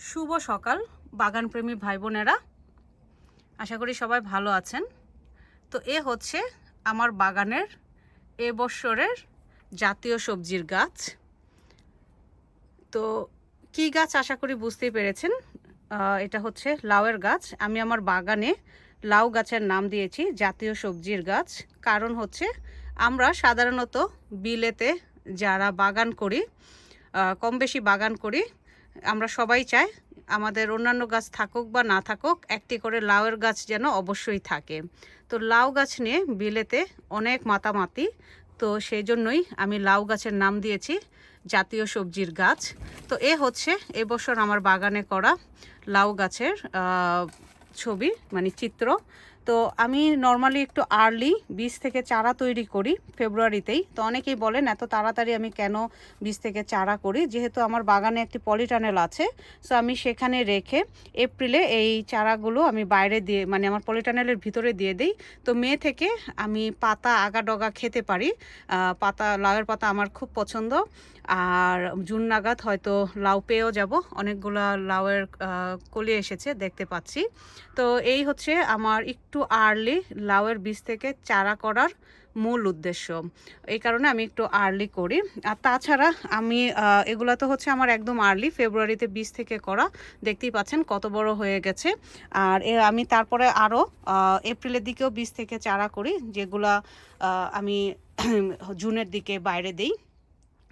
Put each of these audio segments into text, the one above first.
শুভ সকাল বাগানপ্রেমী ভাই বোনেরা, আশা করি সবাই ভালো আছেন। তো এ হচ্ছে আমার বাগানের এবছরের জাতীয় সবজির গাছ। তো কি গাছ আশা করি বুঝতেই পেরেছেন। এটা হচ্ছে লাউয়ের গাছ। আমি আমার বাগানে লাউ গাছের নাম দিয়েছি জাতীয় সবজির গাছ। কারণ হচ্ছে আমরা সাধারণত বিলেতে যারা বাগান করি, কম বেশি বাগান করি, আমরা সবাই চাই আমাদের অন্যান্য গাছ থাকুক বা না থাকুক একটি করে লাউয়ের গাছ যেন অবশ্যই থাকে। তো লাউ গাছ নিয়ে বিলেতে অনেক মাতামাতি, তো সেই জন্যই আমি লাউ গাছের নাম দিয়েছি জাতীয় সবজির গাছ। তো এ হচ্ছে এবছর আমার বাগানে করা লাউ গাছের ছবি, মানে চিত্র। তো আমি নর্মালি একটু আর্লি বীজ থেকে চারা তৈরি করি ফেব্রুয়ারিতেই। তো অনেকেই বলেন এত তাড়াতাড়ি আমি কেন বীজ থেকে চারা করি, যেহেতু আমার বাগানে একটি পলিটানেল আছে। সো আমি সেখানে রেখে এপ্রিলে এই চারাগুলো আমি বাইরে দিয়ে, মানে আমার পলিটানেলের ভিতরে দিয়ে দিই। তো মে থেকে আমি পাতা আগা ডগা খেতে পারি। লাউয়ের পাতা আমার খুব পছন্দ। আর জুন নাগাদ হয়তো লাউ পেয়েও যাব। অনেকগুলো লাউয়ের কলি এসেছে দেখতে পাচ্ছি। তো এই হচ্ছে আমার একটু আর্লি লাউয়ের বীজ থেকে চারা করার মূল উদ্দেশ্য। এই কারণে আমি একটু আর্লি করি। আর তাছাড়া আমি এগুলো তো হচ্ছে আমার একদম আর্লি ফেব্রুয়ারিতে বীজ থেকে করা, দেখতেই পাচ্ছেন কত বড় হয়ে গেছে। আর আমি তারপরে আরও এপ্রিলের দিকেও বীজ থেকে চারা করি, যেগুলা আমি জুনের দিকে বাইরে দিই।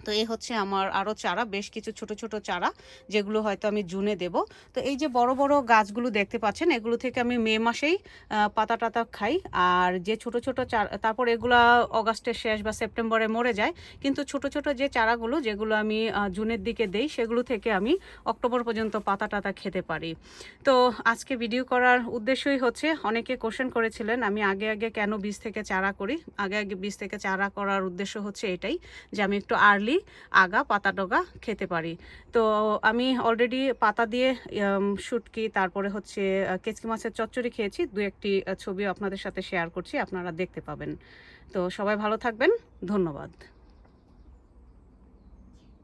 তো এই হচ্ছে আমার আরও চারা, বেশ কিছু ছোট ছোট চারা, যেগুলো হয়তো আমি জুনে দেব। তো এই যে বড় বড় গাছগুলো দেখতে পাচ্ছেন, এগুলো থেকে আমি মে মাসেই পাতা টাতা খাই। আর যে ছোট ছোট চারা, তারপর এগুলা অগাস্টের শেষ বা সেপ্টেম্বরে মরে যায়। কিন্তু ছোট ছোট যে চারাগুলো, যেগুলো আমি জুনের দিকে দেই, সেগুলো থেকে আমি অক্টোবর পর্যন্ত পাতা টাতা খেতে পারি। তো আজকে ভিডিও করার উদ্দেশ্যই হচ্ছে, অনেকে কোশ্চেন করেছিলেন আমি আগে আগে কেন বীজ থেকে চারা করি। আগে আগে বীজ থেকে চারা করার উদ্দেশ্য হচ্ছে এটাই, যে আমি একটু আর্লি আগা পাতা ডগা খেতে পারি। তো আমি অলরেডি পাতা দিয়ে শুটকি, তারপরে হচ্ছে কেচকি মাছের চচ্চড়ি খেয়েছি। দু একটি ছবি আপনাদের সাথে শেয়ার করছি, আপনারা দেখতে পাবেন। তো সবাই ভালো থাকবেন, ধন্যবাদ।